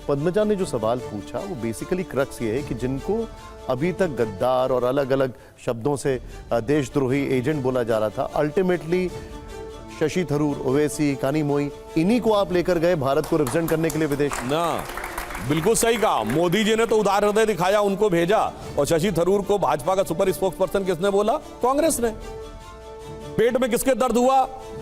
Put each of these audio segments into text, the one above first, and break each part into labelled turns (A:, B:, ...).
A: पद्मजा ने जो सवाल पूछा वो बेसिकली क्रक्स ये है कि जिनको अभी तक गद्दार और अलग अलग शब्दों से देशद्रोही एजेंट बोला जा रहा था, अल्टीमेटली शशि थरूर, ओवैसी, कानी मोई, इन्हीं को आप लेकर गए भारत को रिप्रेजेंट करने के लिए विदेश
B: ना। बिल्कुल सही कहा, मोदी जी ने तो उदार हृदय दिखाया, उनको भेजा। और शशि थरूर को भाजपा का सुपर स्पोक्स पर्सन किसने बोला? कांग्रेस ने। पेट में किसके दर्द हुआ?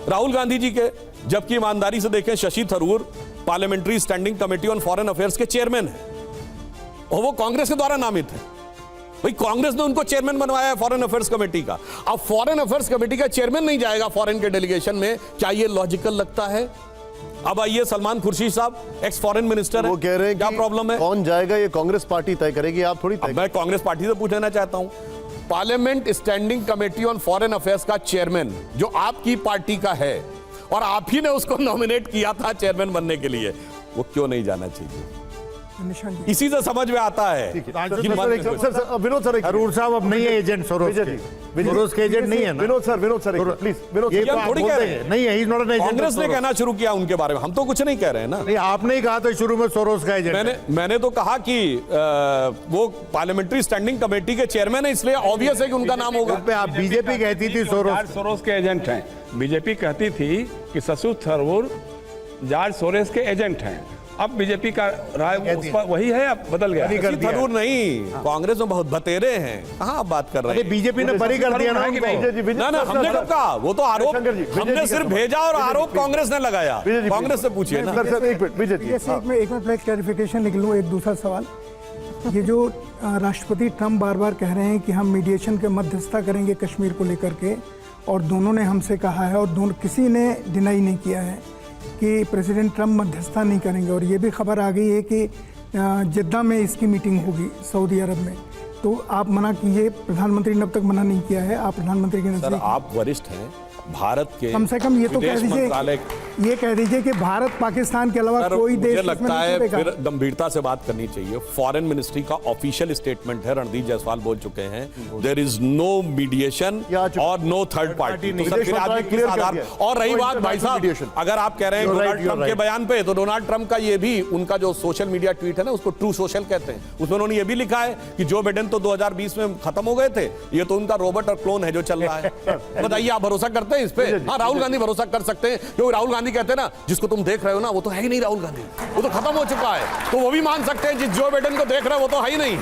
B: राहुल गांधी जी के। जबकि ईमानदारी से देखें, Shashi Tharoor parliamentary standing committee on foreign affairs के चेयरमैन है और वो कांग्रेस के द्वारा नामित है। भाई कांग्रेस ने उनको चेयरमैन बनवाया है फॉरेन अफेयर्स कमेटी का। अब फॉरेन अफेयर्स कमेटी का चेयरमैन नहीं जाएगा फॉरेन के डेलीगेशन में, क्या ये लॉजिकल लगता है? अब आइए, सलमान खुर्शीद साहब एक्स फॉरेन मिनिस्टर है,
A: वो कह रहे हैं
B: क्या
A: कि
B: प्रॉब्लम है?
A: कौन जाएगा ये कांग्रेस पार्टी तय करेगी, आप थोड़ी तय।
B: मैं कांग्रेस पार्टी से पूछना चाहता हूं, parliament standing committee on foreign affairs का चेयरमैन जो आपकी पार्टी का है और आप ही ने उसको नॉमिनेट किया था चेयरमैन बनने के लिए, वो क्यों नहीं जाना चाहिए? इसी से समझ में आता है।
A: विनोद सर,
C: थरूर साहब अब नहीं है एजेंट सोरोस के एजेंट नहीं है ना।
A: विनोद सर प्लीज, विनोद
C: ये तो आप
B: थोड़ी
C: बोलते
B: कह रहे
C: हैं नहीं है, ही नॉट एन एजेंट।
B: कांग्रेस ने कहना शुरू किया उनके बारे में, हम तो कुछ नहीं कह रहे हैं ना।
C: नहीं, आपने ही कहा था शुरू में सोरोस का एजेंट।
B: मैंने तो कहा कि वो पार्लियामेंट्री स्टैंडिंग कमेटी के चेयरमैन है, इसलिए ऑब्वियस है कि उनका नाम होगा।
C: आप बीजेपी कहती थी
D: सोरोस के एजेंट हैं, बीजेपी कहती थी कि शशि थरूर जॉर्ज सोरोस के एजेंट हैं। अब बीजेपी का राय उस पर वही है, अब बदल गया।
B: शशि थरूर नहीं, कांग्रेस में बहुत बतेरे हैं। कहाँ आप बात कर रहे हैं?
C: बीजेपी ने बरी कर दिया ना उनको।
B: ना हमने कब कहा? वो तो आरोप हमने सिर्फ भेजा और आरोप कांग्रेस ने लगाया। कांग्रेस से पूछिए ना।
E: एक मिनट क्लैरिफिकेशन लिख लूँ, एक दूसरा सवाल। ये जो राष्ट्रपति ट्रम्प बार बार कह रहे हैं कि हम मीडिएशन के मध्यस्थता करेंगे कश्मीर को लेकर के, और दोनों ने हमसे कहा है और दोनों किसी ने डिनाई नहीं किया है कि प्रेसिडेंट ट्रम्प मध्यस्थता नहीं करेंगे। और ये भी खबर आ गई है कि जिद्दा में इसकी मीटिंग होगी सऊदी अरब में, तो आप मना कीजिए, प्रधानमंत्री ने अब तक मना नहीं किया है, आप प्रधानमंत्री के नजदीक
B: आप वरिष्ठ हैं भारत के,
E: कम से कम ये तो कह दीजिए, ये कह दीजिए कि भारत पाकिस्तान के अलावा कोई देश।
B: मुझे लगता है फिर गंभीरता से बात करनी चाहिए। फॉरेन मिनिस्ट्री का ऑफिशियल स्टेटमेंट है, रणदीप जायसवाल बोल चुके हैं, देयर इज नो मीडिएशन और नो थर्ड पार्टी। और रही बात भाई साहब, अगर आप कह रहे हैं डोनाल्ड ट्रंप के बयान पे, तो डोनाल्ड ट्रंप का ये भी उनका जो सोशल मीडिया ट्वीट है ना, उसको ट्रू सोशल कहते हैं। उसमें उन्होंने ये भी लिखा है कि जो बाइडेन तो 2020 में खत्म हो गए थे, ये तो उनका रोबोट और क्लोन है जो चल रहा है। बताइए, आप भरोसा करते हैं इस पे? हाँ, राहुल गांधी भरोसा कर सकते हैं, क्योंकि राहुल गांधी कहते हैं ना, जिसको तुम देख रहे हो ना वो तो है ही नहीं राहुल गांधी, वो तो खत्म हो चुका है। तो वो भी मान सकते हैं जिस जो बाइडेन को देख रहे हो वो तो है ही नहीं।